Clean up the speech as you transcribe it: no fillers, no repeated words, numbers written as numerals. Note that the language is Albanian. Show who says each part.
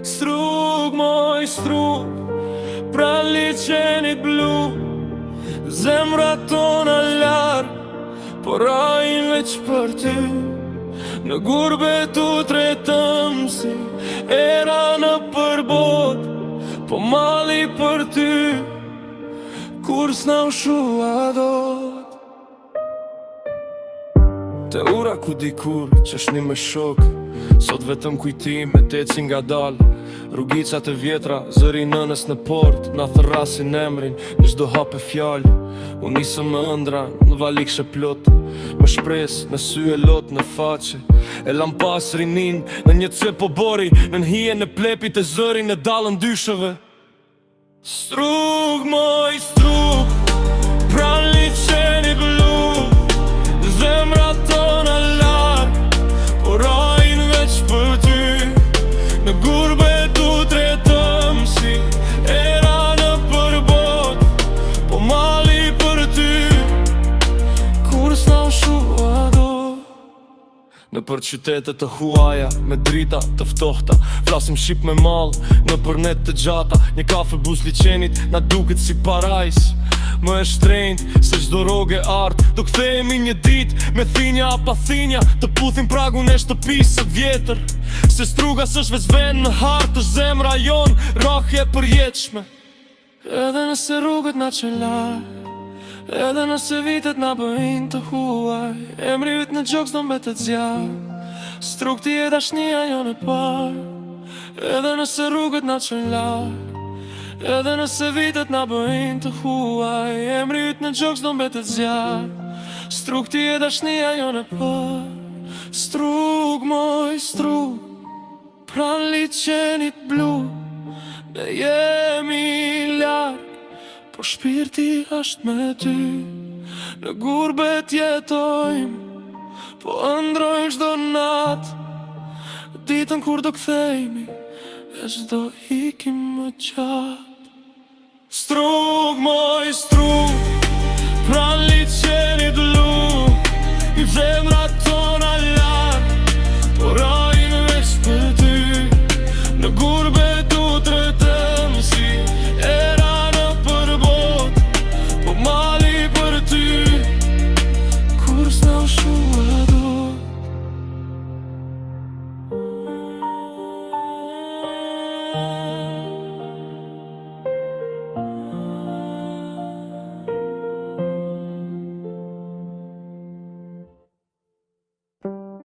Speaker 1: Strug, moj strug, pra liqenit blu, zemra tona larg, por ajin veç për ty. Në gurbe tu tretëm si era në përbot, po mali për ty, kur s'na u shua dot. Te ura ku dikur qeshni me shok, sot vetëm kujtim e teci nga dal. Rrugicat e vjetra, zëri nënës në port, na thërrasin emrin, në çdo hap e fjallë. Unë nisëm më ëndra, në valik shë plot, më shpres, në sy e lot, në faqe. E lam pas rinin, në një cep po bori, në nhije në plepit e zërin e dalën dyshëve. Strug, moj strug, pran liqenit blu, zemra tona larg, por ajin veç për ty. Në gurbe tu tretëm si era në përbot, po mali për ty, kur s'na u shua dot. Në për qytetet të huaja, me drita të ftohta, flasim shqip me mall, në përnet të gjata. Një kafe buz liqenit, na duket si parajs, më e shtrenjt se çdo rrogë art. Do kthehemi një dit me thinja a pa thinja, të puthim pragun e shtëpisë së vjetër. Se struga s'është veç vend në hartë, është zemra jon, rrahje përjetshme. Edhe nëse rrugët na çojnë larg, edhe nëse vitet na bëjnë të huaj, emri yt në gjok s'do mbetet zjarr. Strug ti e dashnia jon e parë. Edhe nëse rrugët na çojnë larg, edhe nëse vitet na bëjnë të huaj, emri yt në gjok s'do mbetet zjarr. Strug ti e dashnia jon e parë. Strug, moj strug, pran liqenit blu, ne jemi larg, por shpirti është me ty. Në gurbet jetojmë, po ëndrojmë çdo nat, ditën kur do kthehemi, e çdo ikim më gjatë. Strug, moj strug,